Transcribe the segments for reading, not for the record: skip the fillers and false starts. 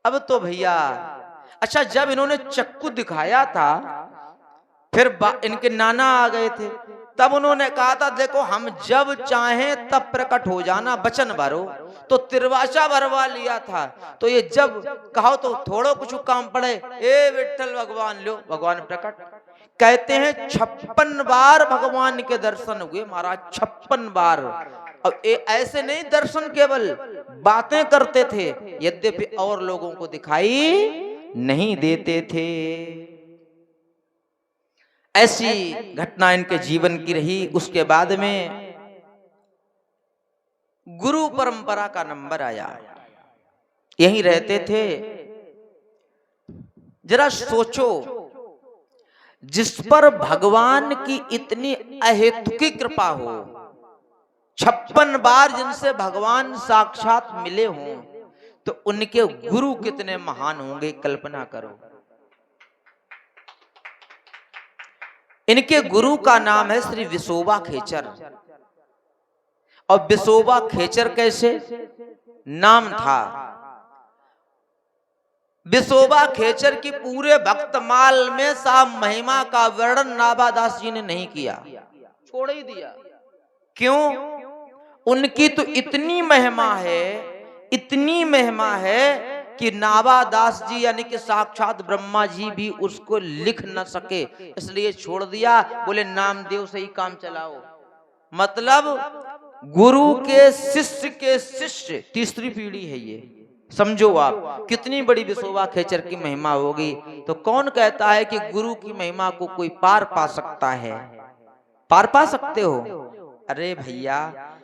अब तो भैया अच्छा, जब इन्होंने चक्कू दिखाया था फिर इनके नाना आ गए थे, तब उन्होंने कहा था देखो हम जब चाहें तब प्रकट हो जाना, वचन भरो। तो तिरवाचा भरवा लिया था। तो ये जब कहो तो थोड़ो कुछ काम पड़े, ए विठल भगवान लो, भगवान प्रकट। कहते हैं 56 बार भगवान के दर्शन हुए महाराज, 56 बार। अब ऐसे नहीं दर्शन, केवल बातें करते थे, यद्यपि और लोगों को दिखाई नहीं देते थे। ऐसी घटना इनके जीवन की रही। उसके बाद में गुरु परंपरा का नंबर आया, यहीं रहते थे। जरा सोचो, जिस पर भगवान की इतनी अहेतुकी कृपा हो, 56 बार जिनसे भगवान साक्षात मिले हों, तो उनके गुरु कितने महान होंगे, कल्पना करो। इनके गुरु का नाम है श्री विसोबा खेचर। और विसोबा खेचर कैसे नाम था? विसोबा खेचर की पूरे भक्तमाल में साहब महिमा का वर्णन नाभादास जी ने नहीं किया, छोड़ ही दिया। क्यों? उनकी तो इतनी महिमा है, इतनी महिमा है कि नाभादास जी यानी कि साक्षात ब्रह्मा जी भी उसको लिख न सके, इसलिए छोड़ दिया। बोले नामदेव से ही काम चलाओ। मतलब गुरु के शिष्य तीसरी पीढ़ी है ये। समझो आप कितनी बड़ी विसोबा खेचर की महिमा होगी। तो कौन कहता है कि गुरु की महिमा को कोई पार पा सकता है? पार पा सकते हो? अरे भैया,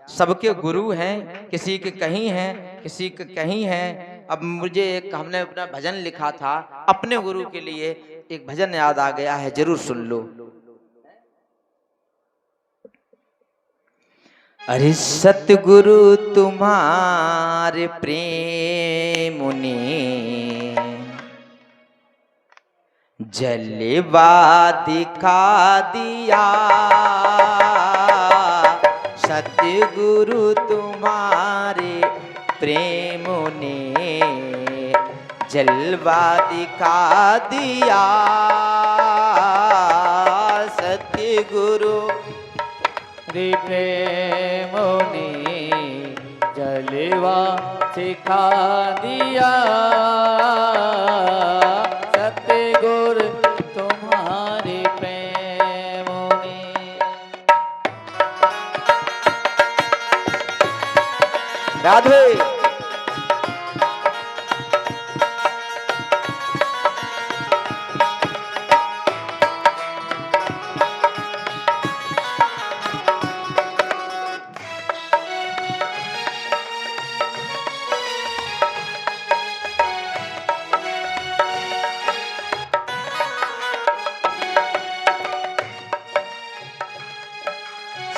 सबके गुरु हैं, किसी के कहीं हैं, किसी के कहीं हैं। अब मुझे हमने अपना भजन लिखा था अपने गुरु के लिए, एक भजन याद आ गया है, जरूर सुन लो। अरे सतगुरु तुम्हारे प्रेम ने जलवा दिखा दिया, सतगुरु तुम्हारे प्रेम ने जलवा दिखा दिया, सतगुरु प्रेम ने जलवा सिखा दिया, सतगुरु तुम्हारे प्रेम ने। राधे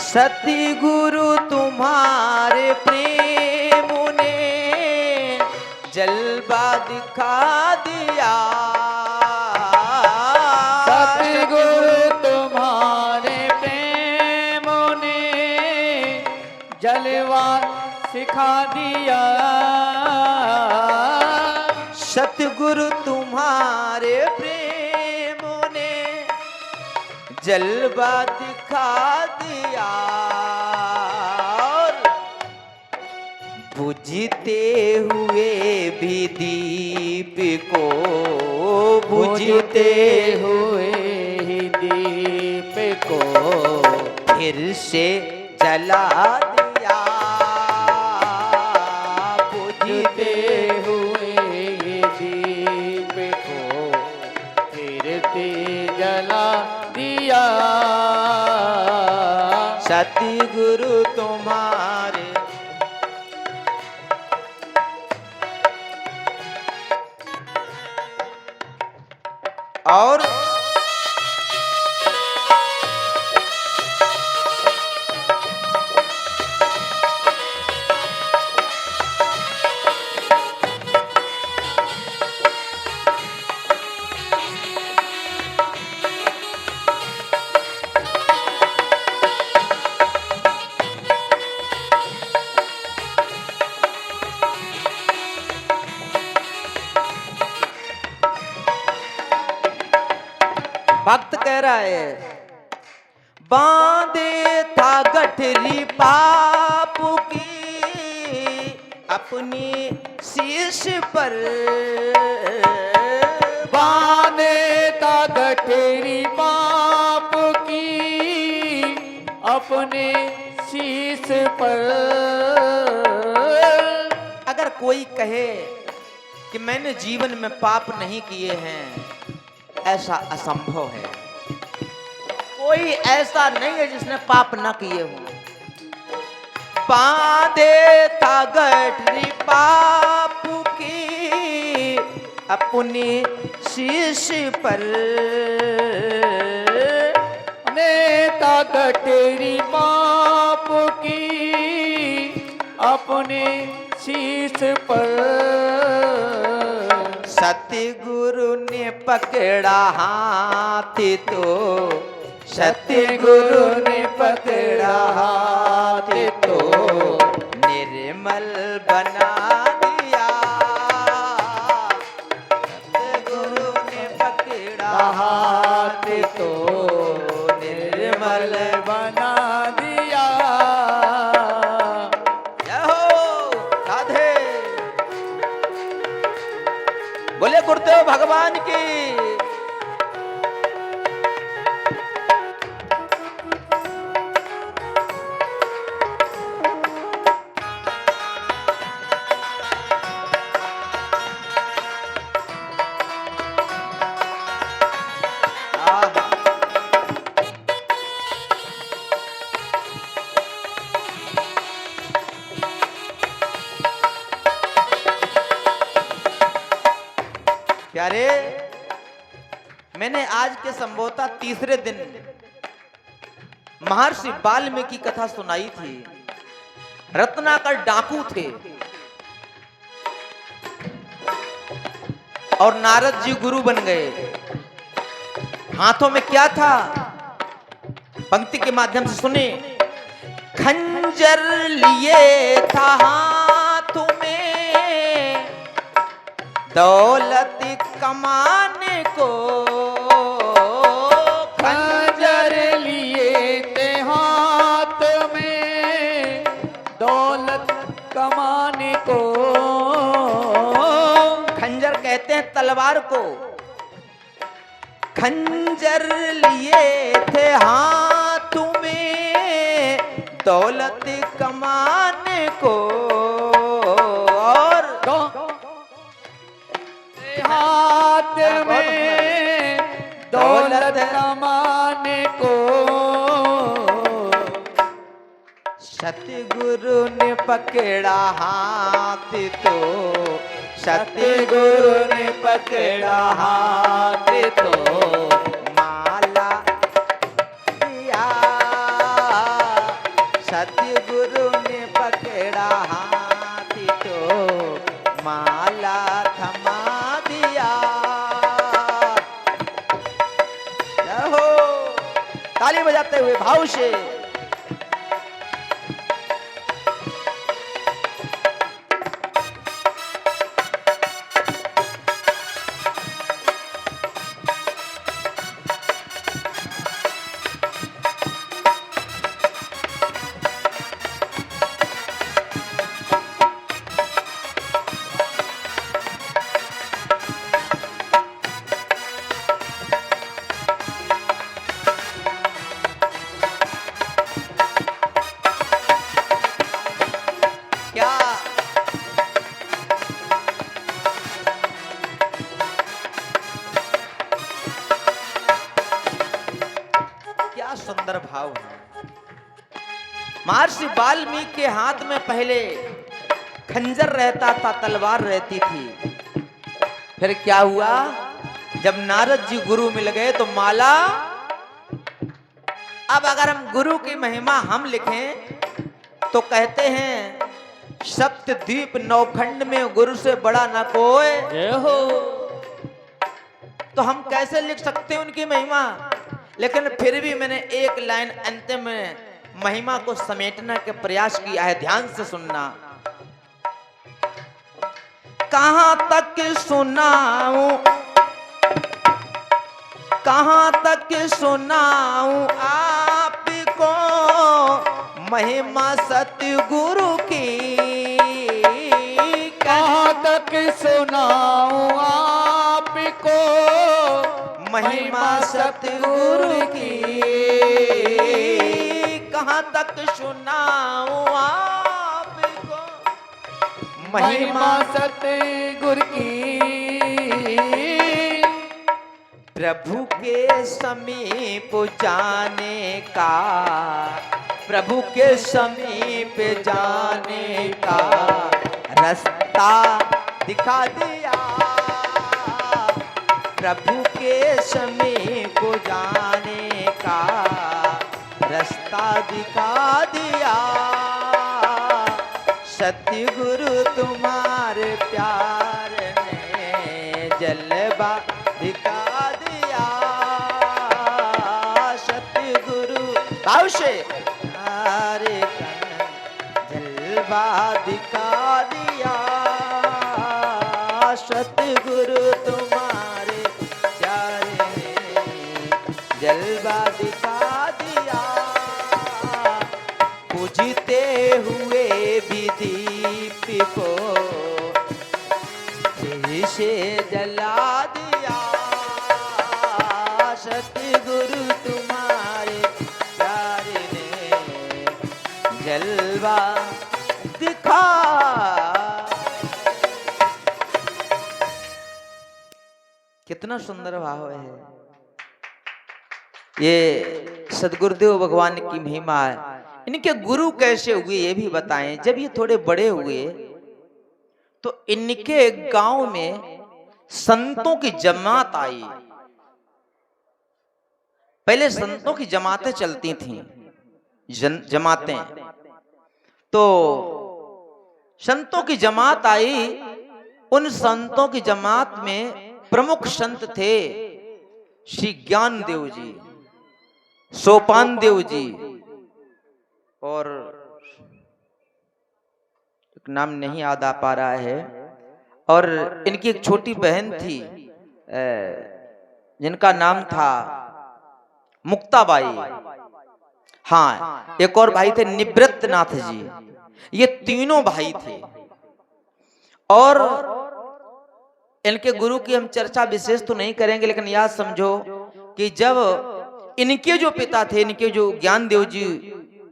सतगुरु तुम्हारे प्रेम ने जलवा दिखा दिया, सतगुरु तुम्हारे प्रेम ने जलवा सिखा दिया, सतगुरु तुम्हारे प्रेम ने जलवा दिखा दिया। और बुझते हुए भी दीप को, बुझते हुए ही दीप को फिर से जला दिया, बुझते हुए ही दीप को फिर से जला दिया, सतगुरु तुम्हारे। और भक्त कह रहा है बांधे था गठरी पाप की अपनी शीश पर, बांधे था गठरी पाप की अपने शीश पर। अगर कोई कहे कि मैंने जीवन में पाप नहीं किए हैं, ऐसा असंभव है। कोई ऐसा नहीं है जिसने पाप ना किए हो। बांधे था गठरी पाप की अपनी शीश पर, नेता गठरी पाप की अपने शीश पर। सतगुरु ने पकड़ा हाथ तो, सतगुरु ने पकड़ा हाथ तो निर्मल बना दिया। सतगुरु ने पकड़ा हाथ तो निर्मल बना दिया। जय हो राधे। बोले गुरुदेव भगवान की। प्यारे, मैंने आज के संभवतः तीसरे दिन महर्षि वाल्मीकि की कथा सुनाई थी। रत्नाकर डाकू थे और नारद जी गुरु बन गए। हाथों में क्या था? पंक्ति के माध्यम से सुने। खंजर लिए था हाथों में दौलत कमाने को, खंजर लिए थे हाथ में दौलत कमाने को। खंजर कहते हैं तलवार को। खंजर लिए थे हाथ में दौलत कमाने को, और हाथ में दौलत कमाने को। सतगुरु ने पकड़ा हाथ तो, सतगुरु ने पकड़ा हाथ तो माला दिया। सतगुरु ने पकड़ा हाथ तो माला थमा दिया। जय हो। ताली बजाते हुए भाव से। सुंदर भाव है। महर्षि वाल्मीकि के हाथ में पहले खंजर रहता था, तलवार रहती थी। फिर क्या हुआ? जब नारद जी गुरु मिल गए तो माला। अब अगर हम गुरु की महिमा हम लिखें तो कहते हैं सप्तद्वीप नौखंड में गुरु से बड़ा ना कोई। जय हो। तो हम कैसे लिख सकते हैं उनकी महिमा? लेकिन फिर भी मैंने एक लाइन अंत में महिमा को समेटने के प्रयास किया है। ध्यान से सुनना। कहां तक सुनाऊं, कहाँ तक सुनाऊं आपको महिमा सतगुरु की, कहाँ तक सुनाऊं आपको महिमा सतगुरु की, कहाँ तक सुनाऊं आपको महिमा सतगुरु की। प्रभु के समीप जाने का, प्रभु के समीप जाने का रास्ता दिखा दिया, प्रभु के समीप जाने का रास्ता दिखा दिया। सतगुरु तुम्हारे प्यार ने जलवा दिखा दिया, सतगुरु भाव से तारे जलवा दिखा दिया, सतगुरु तुम्हारे प्यार ने जलवा दिखा दिया। पूजते हुए भी दीप को से जला दिया, सतगुरु तुम्हारे प्यार ने जलवा दिखा। कितना सुंदर भाव है ये। सदगुरुदेव भगवान की महिमा है। इनके गुरु कैसे हुए ये भी बताएं। जब ये थोड़े बड़े हुए तो इनके गांव में संतों की जमात आई। पहले संतों की जमातें चलती थीं, जमातें। तो संतों की जमात आई। उन संतों की जमात में प्रमुख संत थे श्री ज्ञान देव जी, सोपान देव जी, और नाम नहीं याद आ पा रहा है। और इनकी एक छोटी बहन थी जिनका नाम था मुक्ताबाई। हाँ, एक और भाई थे निवृत्तनाथ जी। ये तीनों भाई थे। और इनके गुरु की हम चर्चा विशेष तो नहीं करेंगे, लेकिन याद समझो कि जब इनके जो पिता थे, इनके जो ज्ञान देव जी,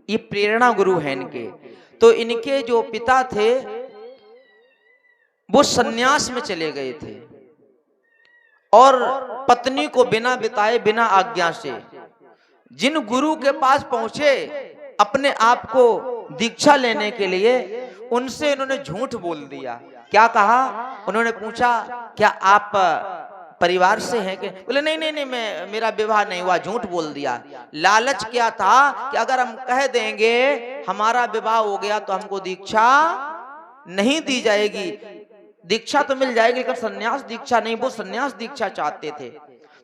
ये प्रेरणा गुरु हैं इनके, तो इनके जो पिता थे वो सन्यास में चले गए थे और पत्नी को बिना बिताए, बिना आज्ञा से जिन गुरु के पास पहुंचे अपने आप को दीक्षा लेने के लिए, उनसे इन्होंने झूठ बोल दिया। क्या कहा? उन्होंने पूछा क्या आप परिवार से हैं? कि बोले नहीं नहीं नहीं, मेरा विवाह नहीं हुआ। झूठ बोल दिया। लालच क्या था कि अगर हम कह देंगे हमारा विवाह हो गया तो हमको दीक्षा नहीं दी जाएगी। दीक्षा तो मिल जाएगी लेकिन सन्यास दीक्षा नहीं। वो सन्यास दीक्षा चाहते थे।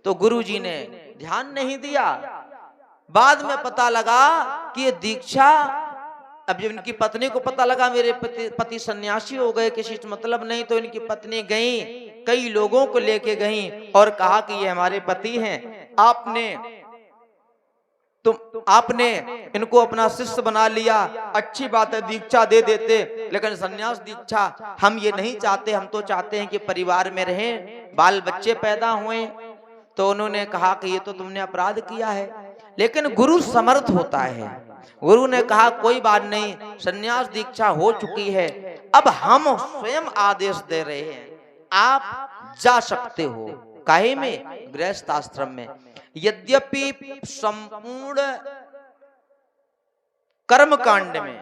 तो गुरुजी ने ध्यान नहीं दिया। बाद में पता लगा कि ये दीक्षा, अब जब इनकी पत्नी को पता लगा मेरे पति सन्यासी हो गए, किसी से मतलब नहीं, तो इनकी पत्नी गई, कई लोगों को लेके गई और कहा कि ये हमारे पति हैं, आपने इनको अपना शिष्य बना लिया, अच्छी बात है, दीक्षा दे देते, लेकिन सन्यास दीक्षा हम ये नहीं चाहते। हम तो चाहते हैं कि परिवार में रहें, बाल बच्चे पैदा हुए। तो उन्होंने कहा कि ये तो तुमने अपराध किया है। लेकिन गुरु समर्थ होता है। गुरु ने कहा कोई बात नहीं, सन्यास दीक्षा हो चुकी है, अब हम स्वयं आदेश दे रहे हैं, आप जा सकते हो। काहे में? गृहस्थ आश्रम में। यद्यपि संपूर्ण कर्मकांड में,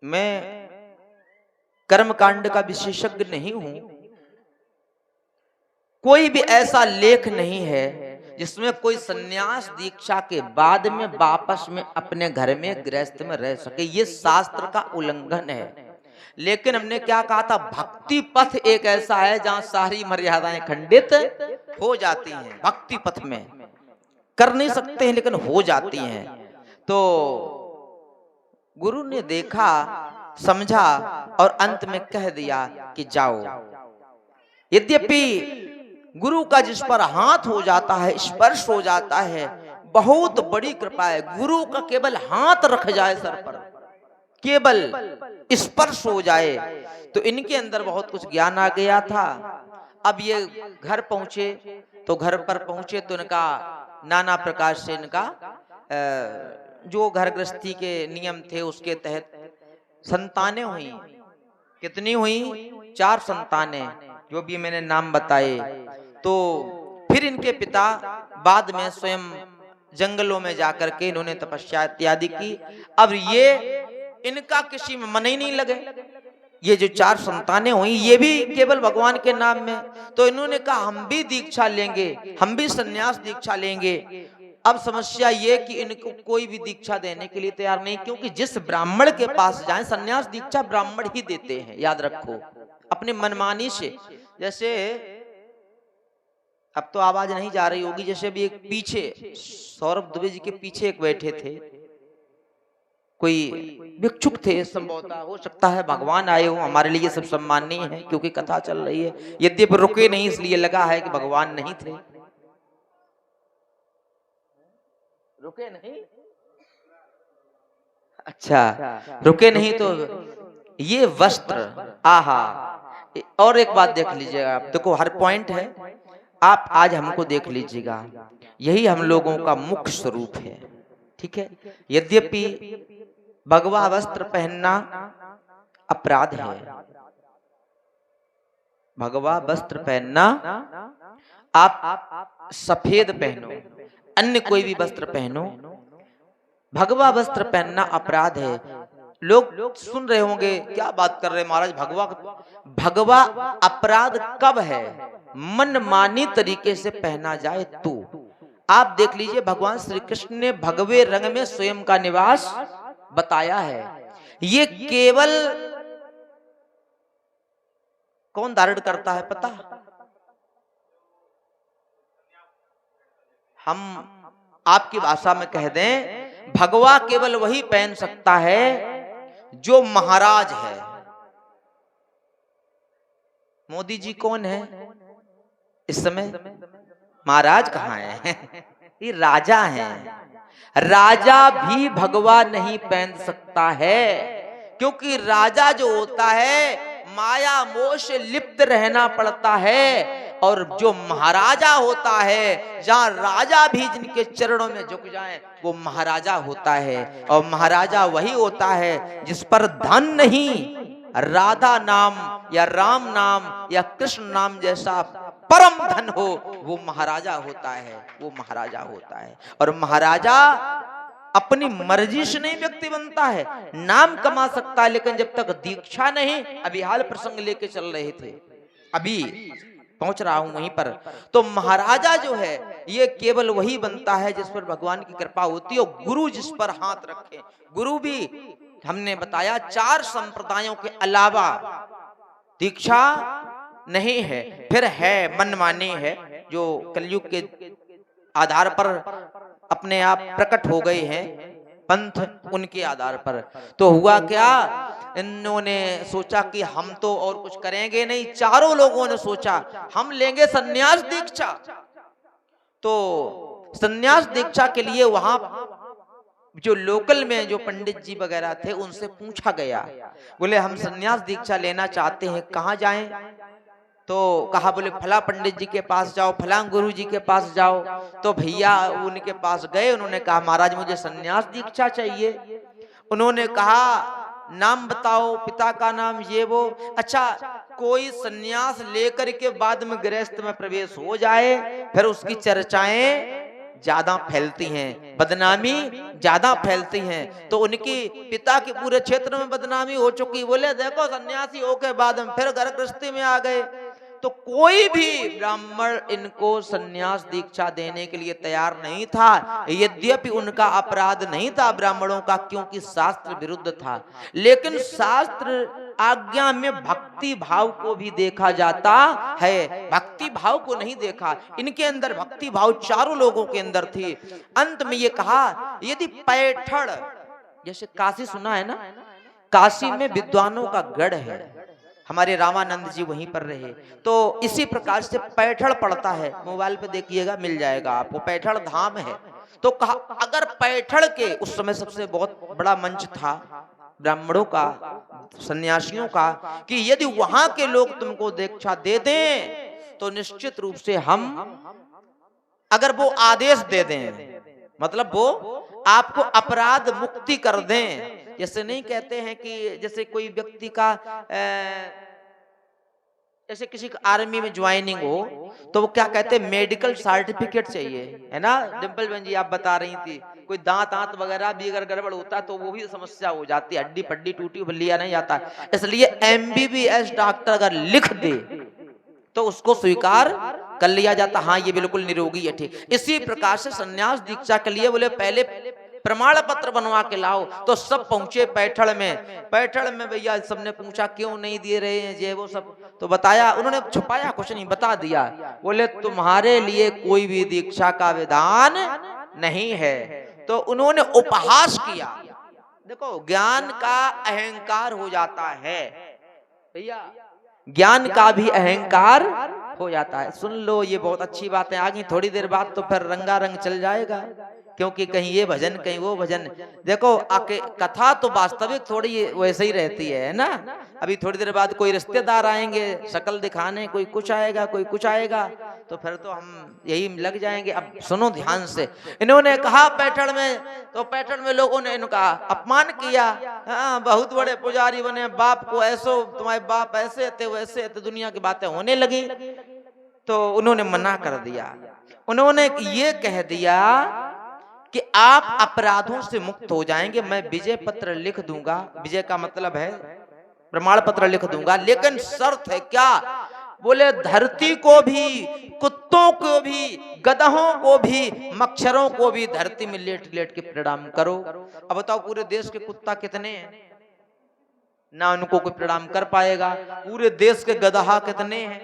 मैं कर्मकांड का विशेषज्ञ नहीं हूं, कोई भी ऐसा लेख नहीं है जिसमें कोई सन्यास दीक्षा के बाद में वापस में अपने घर में गृहस्थ में रह सके। ये शास्त्र का उल्लंघन है। लेकिन हमने क्या कहा था? भक्ति पथ एक ऐसा है जहां सारी मर्यादाएं खंडित हो जाती हैं। भक्ति पथ में कर नहीं सकते हैं लेकिन हो जाती हैं। तो गुरु ने देखा, समझा और अंत में कह दिया कि जाओ। यद्यपि गुरु का जिस पर हाथ हो जाता है, स्पर्श हो जाता है, बहुत बड़ी कृपा है। गुरु का केवल हाथ रख जाए सर पर, केवल स्पर्श हो जाए, तो इनके अंदर बहुत कुछ ज्ञान आ गया था। अब ये घर पहुंचे, तो घर पर पहुंचे तो इनका नाना प्रकार से इनका जो घर गृहस्थी के नियम थे उसके तहत संतानें हुई। कितनी हुई? 4 संतानें, जो भी मैंने नाम बताए। तो फिर इनके पिता बाद में स्वयं जंगलों में जाकर के इन्होंने तपस्या इत्यादि की। अब ये इनका किसी में मन ही नहीं लगे। ये जो 4 संतानें हुई ये भी केवल भगवान के नाम में, तो इन्होंने कहा हम भी दीक्षा लेंगे, हम भी सन्यास दीक्षा लेंगे। अब समस्या ये कि इनको कोई भी दीक्षा देने के लिए तैयार नहीं, क्योंकि जिस ब्राह्मण के पास जाएं सन्यास दीक्षा ब्राह्मण ही देते हैं, याद रखो, अपने मनमानी से। जैसे अब तो आवाज नहीं जा रही होगी, जैसे भी एक पीछे सौरभ दुबे जी के पीछे एक बैठे थे, कोई भिक्षुक थे, संभवतः हो सकता है भगवान आए हो, हमारे लिए सब सम्माननीय है क्योंकि कथा चल रही है। यद्यपि रुके नहीं इसलिए लगा है कि भगवान नहीं थे। रुके नहीं, अच्छा रुके नहीं तो ये वस्त्र, आहा। और एक बात देख लीजिएगा आप, देखो हर पॉइंट है, आप आज हमको देख लीजिएगा, यही हम लोगों का मुख्य स्वरूप है, ठीक है। यद्यपि भगवा वस्त्र पहनना अपराध है, भगवा वस्त्र पहनना, आप सफेद पहनो, अन्य कोई भी वस्त्र पहनो, भगवा वस्त्र पहनना अपराध है। लोग सुन रहे होंगे क्या बात कर रहे महाराज, भगवा अपराध कब है? मनमानी तरीके से पहना जाए तो। आप देख लीजिए भगवान श्री कृष्ण ने भगवे रंग में स्वयं का निवास बताया है। ये केवल कौन धारण करता है पता? हम आपकी भाषा में कह दें, भगवा केवल वही पहन सकता है जो महाराज है। मोदी जी कौन है इस समय? महाराज कहाँ है? ये राजा हैं। राजा भी भगवा नहीं पहन सकता है, क्योंकि राजा जो होता है माया मोह से लिप्त रहना पड़ता है। और जो महाराजा होता है, जहां राजा भी जिनके चरणों में झुक जाएं, वो महाराजा होता है। और महाराजा वही होता है जिस पर धन नहीं, राधा नाम या राम नाम या कृष्ण नाम जैसा परम धन हो, वो महाराजा होता है, वो महाराजा होता है। और महाराजा अपनी मर्जी से नहीं व्यक्ति बनता है, नाम कमा सकता है, लेकिन जब तक दीक्षा नहीं, अभी हाल प्रसंग लेके चल रहे थे, अभी पहुंच रहा हूं वहीं पर। तो महाराजा जो है ये केवल वही बनता है जिस पर भगवान की कृपा होती है, और गुरु जिस पर हाथ रखे। गुरु भी हमने बताया 4 संप्रदायों के अलावा दीक्षा नहीं है। फिर है मनमानी है, जो कलयुग के आधार पर अपने आप प्रकट हो गए हैं पंथ, उनके आधार पर। तो हुआ क्या, इन्होंने सोचा कि हम तो और कुछ करेंगे नहीं, चारों लोगों ने सोचा हम लेंगे सन्यास दीक्षा। तो सन्यास दीक्षा के लिए वहां जो लोकल में जो पंडित जी वगैरह थे उनसे पूछा गया, बोले हम सन्यास दीक्षा लेना चाहते हैं, कहाँ जाएं? तो कहा, बोले फला पंडित जी के पास जाओ, फला गुरु जी के पास जाओ। तो भैया उनके पास गए, उन्होंने कहा महाराज मुझे सन्यास दीक्षा चाहिए। उन्होंने कहा नाम बताओ, पिता का नाम ये वो। अच्छा, कोई सन्यास लेकर के बाद में गृहस्थ में प्रवेश हो जाए, फिर उसकी चर्चाएं ज्यादा फैलती हैं, बदनामी ज्यादा फैलती हैं। तो उनकी पिता के पूरे क्षेत्र में बदनामी हो चुकी। बोले देखो सन्यासी होके बाद में फिर घर गृहस्थी में आ गए। तो कोई भी ब्राह्मण इनको सन्यास दीक्षा देने के लिए तैयार नहीं था। यद्यपि उनका अपराध नहीं था ब्राह्मणों का, क्योंकि शास्त्र विरुद्ध था, लेकिन शास्त्र आज्ञा में भक्ति भाव को भी देखा जाता है, भक्ति भाव को नहीं देखा। इनके अंदर भक्ति भाव चारों लोगों के अंदर थी। अंत में ये कहा, यदि पैठण, जैसे काशी सुना है ना, काशी में विद्वानों का गढ़ है, हमारे रामानंद जी वहीं पर रहे। तो इसी प्रकार से पैठड़ पड़ता है, मोबाइल पे देखिएगा मिल जाएगा आपको, पैठड़ धाम है। तो कहा अगर पैठड़ के उस समय सबसे बहुत बड़ा मंच था ब्राह्मणों का, सन्यासियों का, कि यदि वहां के लोग तुमको दीक्षा दे दें तो निश्चित रूप से हम, अगर वो आदेश दे दें, मतलब वो आपको अपराध मुक्ति कर दें। जैसे नहीं कहते हैं कि जैसे कोई व्यक्ति का जैसे किसी आर्मी में ज्वाइनिंग हो तो वो क्या कहते हैं, मेडिकल सर्टिफिकेट चाहिए, है ना डिम्पल बहन जी आप बता रही थी। कोई दांत आंत वगैरह भी अगर गड़बड़ होता है तो वो भी समस्या हो जाती है, हड्डी पड्डी टूटी लिया नहीं जाता। इसलिए एमबीबीएस डॉक्टर अगर लिख दे तो उसको स्वीकार कर लिया जाता, हाँ ये बिल्कुल निरोगी है, ठीक। इसी प्रकार से सन्यास दीक्षा के लिए बोले पहले प्रमाण पत्र बनवा के लाओ। तो सब पहुंचे पैठड़ में। पैठड़ में भैया सबने पूछा क्यों नहीं दे रहे हैं ये वो सब, तो बताया, उन्होंने छुपाया कुछ नहीं, बता दिया। बोले तुम्हारे लिए कोई भी दीक्षा का विधान नहीं है। तो उन्होंने उपहास किया। देखो ज्ञान का अहंकार हो जाता है भैया, ज्ञान का भी अहंकार हो जाता है। सुन लो ये बहुत अच्छी बात है, आगे थोड़ी देर बाद तो फिर रंगारंग चल जाएगा, क्योंकि कहीं ये भजन कहीं वो भजन। देखो आके कथा तो वास्तविक थोड़ी वैसे ही रहती है ना। अभी थोड़ी देर बाद कोई रिश्तेदार आएंगे शक्ल दिखाने, कोई कुछ आएगा कोई कुछ आएगा, तो फिर तो हम यही लग जाएंगे। अब सुनो ध्यान से, इन्होंने कहा पैठड़ में, तो पैठड़ में लोगों ने इनका अपमान किया। हाँ बहुत बड़े पुजारी बने, बाप को ऐसो, तुम्हारे बाप ऐसे थे वैसे थे, दुनिया की बातें होने लगी। तो उन्होंने मना कर दिया। उन्होंने ये कह दिया कि आप अपराधों से मुक्त हो जाएंगे, मैं विजय पत्र लिख दूंगा, विजय का मतलब है प्रमाण पत्र लिख दूंगा, लेकिन शर्त है क्या? बोले धरती को भी, कुत्तों को भी, गधों को भी, मच्छरों को भी धरती में लेट लेट के प्रणाम करो। अब बताओ पूरे देश के कुत्ता कितने हैं, ना उनको कोई प्रणाम कर पाएगा। पूरे देश के गधा कितने हैं,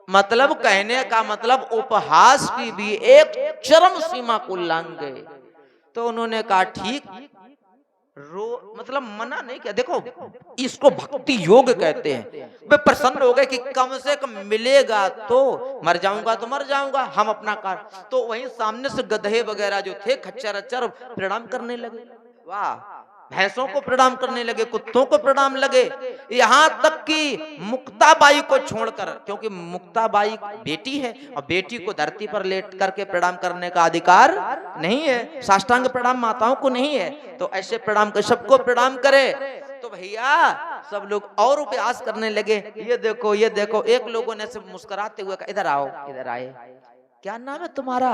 मतलब कहने का मतलब उपहास की भी एक चरम सीमा को लांग गए। तो उन्होंने कहा ठीक, मतलब मना नहीं किया। देखो इसको भक्ति योग कहते हैं। वे प्रसन्न हो गए कि कम से कम मिलेगा, तो मर जाऊंगा तो मर जाऊंगा, हम अपना कार्य। तो वहीं सामने से गधे वगैरह जो थे खच्चर अच्चर प्रणाम करने लगे। वाह, भैंसों को प्रणाम करने लगे, कुत्तों को प्रणाम लगे, यहाँ तक कि मुक्ताबाई को छोड़कर, क्योंकि मुक्ताबाई बेटी है और बेटी को धरती पर लेट करके प्रणाम करने का अधिकार नहीं है, साष्टांग प्रणाम माताओं को नहीं है। तो ऐसे प्रणाम कर, सबको प्रणाम करे। तो भैया सब लोग और उपयास करने लगे, ये देखो ये देखो। एक लोगों ने सिर्फ मुस्कुराते हुए कहा इधर आओ, इधर आए, क्या नाम है तुम्हारा?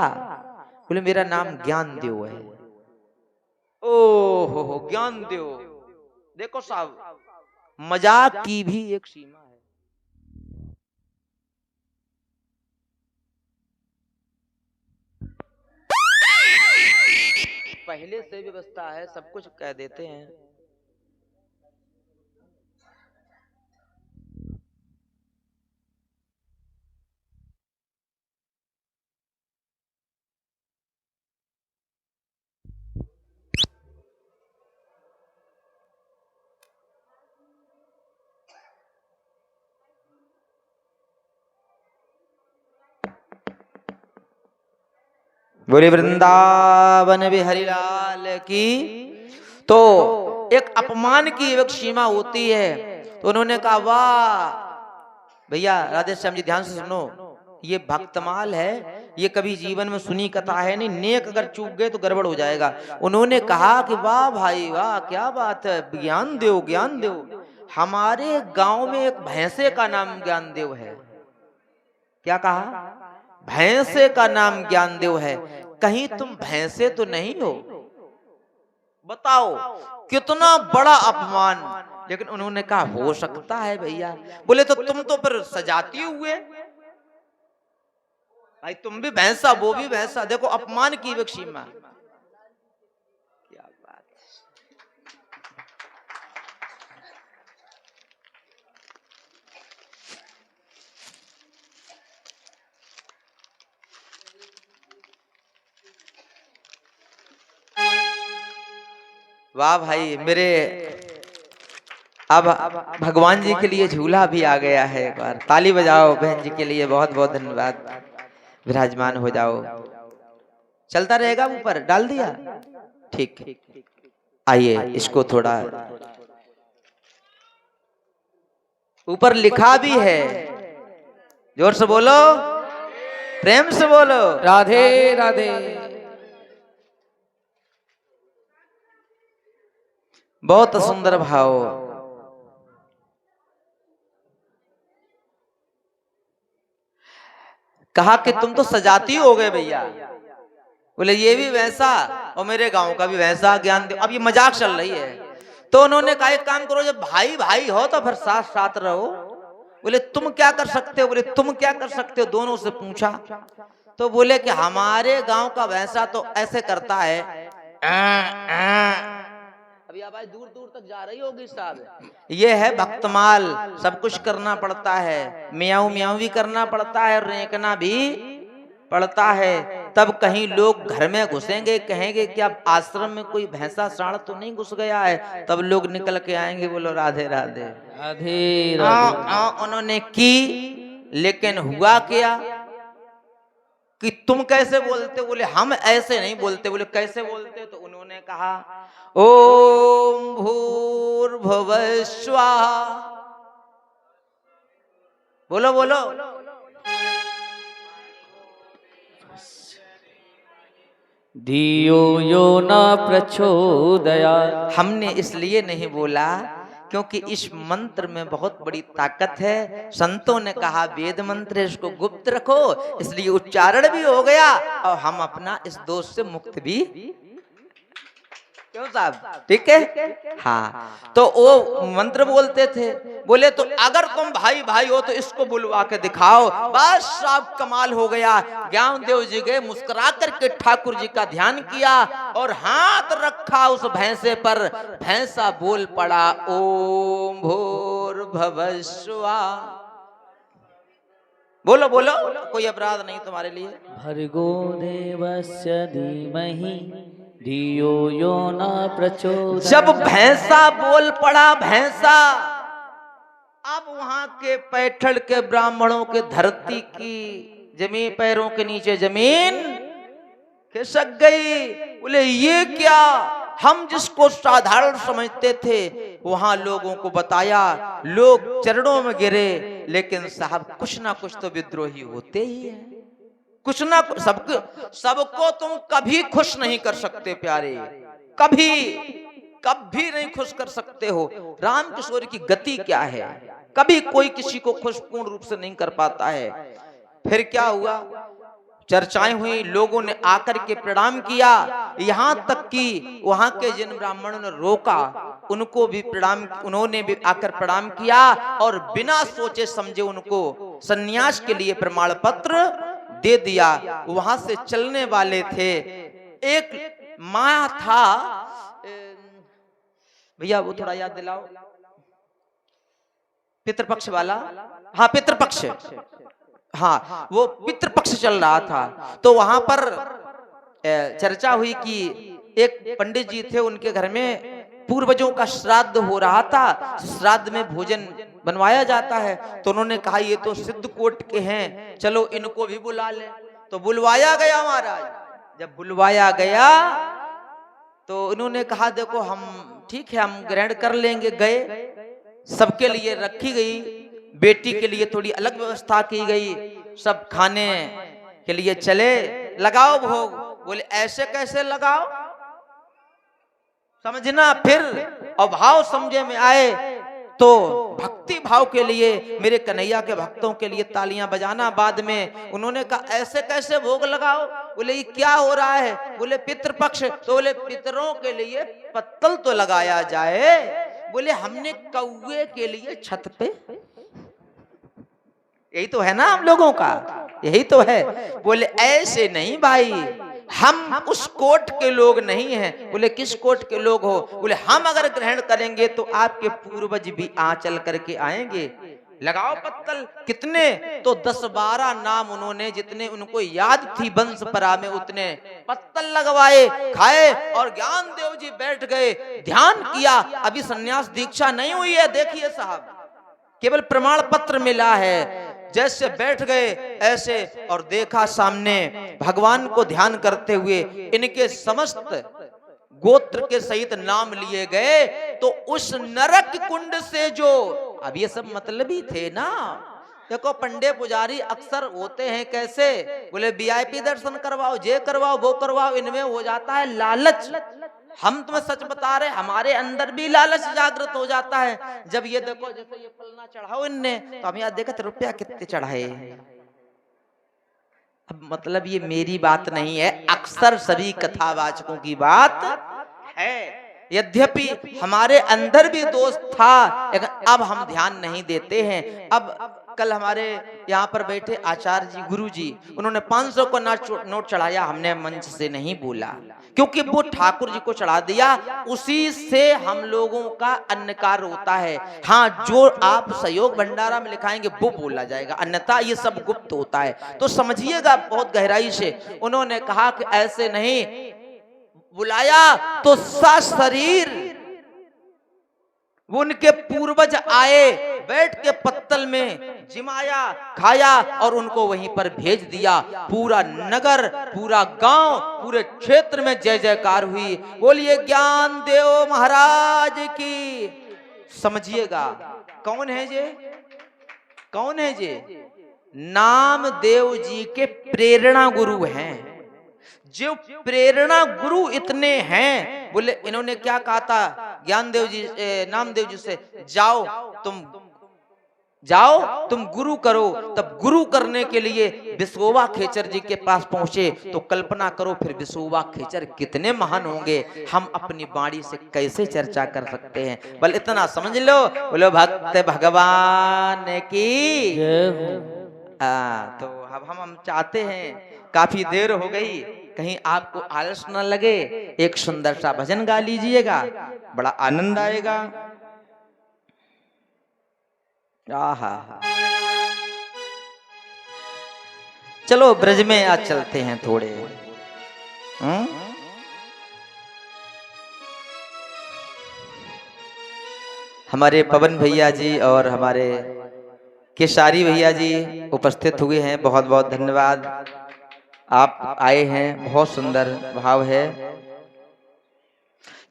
बोले मेरा नाम ज्ञानदेव है। ओ हो ज्ञान दो। देखो साहब मजाक की भी एक सीमा है। पहले से व्यवस्था है, सब कुछ कह देते हैं। बोले वृंदावन बिहारी लाल की। तो एक अपमान की एक सीमा होती है। तो उन्होंने कहा वाह भैया राधे श्याम जी ध्यान से सुनो, ये भक्तमाल है, ये कभी जीवन में सुनी कथा है नहीं, नेक अगर चूक गए तो गड़बड़ हो जाएगा। उन्होंने कहा कि वाह भाई वाह, क्या बात है, ज्ञान देव ज्ञान देव। हमारे गांव में एक भैंसे का नाम ज्ञानदेव है। क्या कहा? भैंसे का नाम ज्ञानदेव है। कहीं तुम भैंसे तो नहीं हो? बताओ कितना बड़ा अपमान। लेकिन उन्होंने कहा हो सकता है भैया। बोले तो तुम तो फिर सजाती हुए भाई, तुम भी भैंसा वो भी भैंसा। देखो अपमान की एक सीमा। क्या बात। वाह भाई मेरे अब भगवान जी के लिए झूला भी आ गया है। एक बार ताली बजाओ बहन जी के लिए, बहुत बहुत धन्यवाद। विराजमान हो जाओ। चलता रहेगा ऊपर, डाल दिया, ठीक। आइए इसको थोड़ा ऊपर लिखा भी है, जोर से बोलो, प्रेम से बोलो, राधे राधे। बहुत सुंदर भाव। कहा कि तुम तो सजाती हो गए भैया। बोले ये भी वैसा और मेरे गांव का भी वैसा, ज्ञान दो। अब ये मजाक चल रही है। तो उन्होंने कहा एक काम करो, जब भाई भाई हो तो फिर साथ साथ रहो। बोले तुम क्या कर सकते हो, बोले तुम क्या कर सकते हो, दोनों से पूछा। तो बोले कि हमारे गांव का वैसा तो ऐसे करता है, अभी आवाज दूर दूर तक जा रही होगी साहब। ये है भक्तमाल, सब कुछ करना पड़ता है, मियाऊ मियाऊ भी करना पड़ता है, रेंकना भी पड़ता है। तब कहीं लोग घर में घुसेंगे, कहेंगे कि अब आश्रम में कोई भैंसा साढ़ तो नहीं घुस गया है, तब लोग निकल के आएंगे, बोलो राधे राधे राधे राधे। उन्होंने की, लेकिन हुआ क्या कि तुम कैसे बोलते, बोले हम ऐसे नहीं बोलते। बोले कैसे बोलते, तो उन्होंने कहा ओम भूर्भुवः स्वाहा। बोलो बोलो, धियो यो न प्रचोदयात्। हमने इसलिए नहीं बोला क्योंकि इस मंत्र में बहुत बड़ी ताकत है। संतों ने कहा वेद मंत्र है, इसको गुप्त रखो, इसलिए उच्चारण भी हो गया और हम अपना इस दोष से मुक्त भी। क्यों साहब, ठीक है। हाँ, तो वो मंत्र बोलते थे। बोले तो अगर तुम भाई भाई हो तो इसको बुलवा के दिखाओ। बस सब कमाल हो गया। ज्ञानदेव जी गए, मुस्कुरा करके ठाकुर जी का ध्यान किया और हाथ रखा उस भैंसे पर। भैंसा बोल पड़ा ओम भूर्भुवः स्वाहा। बोलो बोलो, कोई अपराध नहीं तुम्हारे लिए। भर्गो देवस्य धीमहि धियो यो न प्रचोदयात्। जब भैंसा बोल पड़ा, भैंसा, अब वहां के पैठड़ के ब्राह्मणों के धरती की जमीन, पैरों के नीचे जमीन खिसक गई। बोले ये क्या, हम जिसको साधारण समझते थे वहां लोगों को बताया, लोग चरणों में गिरे। लेकिन साहब कुछ ना कुछ तो विद्रोही होते ही है, कुछ ना कुछ। सबको तुम कभी खुश नहीं कर सकते प्यारे, कभी कभी नहीं खुश कर सकते हो। राम किशोर की गति क्या है, कभी कोई किसी को खुश पूर्ण रूप से नहीं कर पाता है। फिर क्या हुआ, चर्चाएं हुई, लोगों ने आकर के प्रणाम किया। यहाँ तक कि वहां के जिन ब्राह्मणों ने रोका उनको भी प्रणाम, उन्होंने भी आकर प्रणाम किया और बिना सोचे समझे उनको सन्यास के लिए प्रमाण पत्र दे दिया। वहां से चलने वाले थे, एक माया था, भैया वो थोड़ा याद दिलाओ, पितृपक्ष वाला। हाँ पितृपक्ष, हाँ वो पितृपक्ष चल रहा था। तो वहां पर चर्चा हुई कि एक पंडित जी थे, उनके घर में पूर्वजों का श्राद्ध हो रहा था, श्राद्ध में भोजन बनवाया जाता है। तो उन्होंने कहा ये तो सिद्धकोट के हैं, चलो इनको भी बुला ले। तो बुलवाया गया महाराज। जब बुलवाया गया तो उन्होंने कहा देखो हम ठीक है, हम ग्रहण कर लेंगे। गए, सबके लिए रखी गई, बेटी के लिए थोड़ी अलग व्यवस्था की गई, सब खाने के लिए चले, लगाओ भोग। बोले ऐसे कैसे लगाओ, समझना। फिर अभाव समझे में आए तो भक्ति भाव के लिए, मेरे कन्हैया के भक्तों के लिए तालियां बजाना। बाद में उन्होंने कहा ऐसे कैसे भोग लगाओ। बोले ये क्या हो रहा है। बोले पितृपक्ष। तो बोले पितरों के लिए पत्तल तो लगाया जाए। बोले हमने कौवे के लिए छत पे, यही तो है ना हम लोगों का, यही तो है। बोले ऐसे नहीं भाई, हम उस कोट के लोग नहीं हैं। बोले किस कोट के लोग हो। बोले हम अगर ग्रहण करेंगे तो आपके पूर्वज भी चल करके आएंगे। लगाओ पत्तल। कितने? तो 10-12 नाम उन्होंने, जितने उनको याद थी वंशपरा में, उतने पत्तल लगवाए, खाए और ज्ञानदेव जी बैठ गए, ध्यान किया। अभी सन्यास दीक्षा नहीं हुई है, देखिए साहब, केवल प्रमाण पत्र मिला है। जैसे बैठ गए ऐसे, और देखा सामने भगवान को ध्यान करते हुए इनके समस्त गोत्र के सहित नाम लिए गए। तो उस नरक कुंड से जो, अब ये सब मतलबी थे ना, देखो पंडे पुजारी अक्सर होते हैं कैसे, बोले वीआईपी दर्शन करवाओ, ये करवाओ, वो करवाओ, इनमें हो जाता है लालच। हम तुम्हें सच बता रहे, हमारे अंदर भी लालच जागृत हो जाता है। जब ये देखो, जैसे ये फलना चढ़ाओ इनने, तो हम यहाँ देखते रुपया कितने चढ़ाए। अब मतलब ये मेरी बात नहीं है, अक्सर सभी कथावाचकों की बात है। यद्यपि हमारे अंदर भी दोष था, लेकिन अब हम ध्यान नहीं देते हैं। अब कल हमारे यहाँ पर बैठे आचार्य जी, गुरु जी, उन्होंने 500 का नोट चढ़ाया, हमने मंच से नहीं बोला, क्योंकि वो ठाकुर जी को चढ़ा दिया, उसी से हम लोगों का अन्नकार होता है। हाँ, जो आप सहयोग भंडारा में लिखाएंगे वो बोला जाएगा, अन्यथा ये सब गुप्त होता है। तो समझिएगा बहुत गहराई से। उन्होंने कहा कि ऐसे नहीं, बुलाया तो सशरीर उनके पूर्वज आए, बैठ के पत्तल में जिमाया, खाया और उनको वहीं पर भेज दिया। पूरा नगर, पूरा गांव, पूरे क्षेत्र में जय जयकार हुई। बोलिए ज्ञानदेव महाराज की। समझिएगा कौन है ये, कौन है ये? नामदेव जी के प्रेरणा गुरु हैं। जो प्रेरणा गुरु इतने हैं, बोले इन्होंने क्या कहा था ज्ञानदेव जी, नामदेव जी से, जाओ तुम गुरु करो। तब गुरु करने के लिए विसोबा खेचर जी के पास पहुंचे। तो कल्पना करो फिर विसोबा खेचर कितने महान होंगे, हम अपनी वाणी से कैसे चर्चा कर सकते हैं। बल इतना समझ लो, बोलो भक्त भगवान की। तो अब हम चाहते हैं, काफी देर हो गई, कहीं आपको आलस न लगे, एक सुंदर सा भजन गा लीजिएगा, बड़ा आनंद आएगा। आहा, चलो ब्रज में आज चलते हैं थोड़े। हमारे पवन भैया जी और हमारे केशारी भैया जी उपस्थित हुए हैं, बहुत बहुत धन्यवाद, आप आए हैं, बहुत सुंदर भाव है।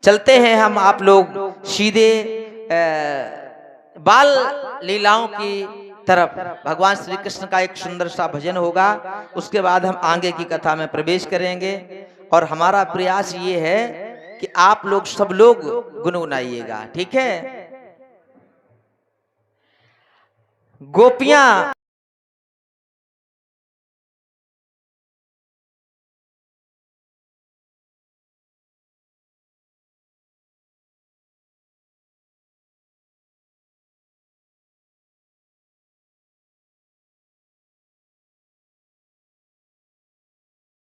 चलते हैं हम आप लोग सीधे बाल लीलाओं की तरफ। भगवान श्री कृष्ण का एक सुंदर सा भजन होगा, उसके बाद हम आगे की कथा में प्रवेश करेंगे। और हमारा प्रयास ये है कि आप लोग सब लोग गुनगुनाइएगा, ठीक है। गोपियां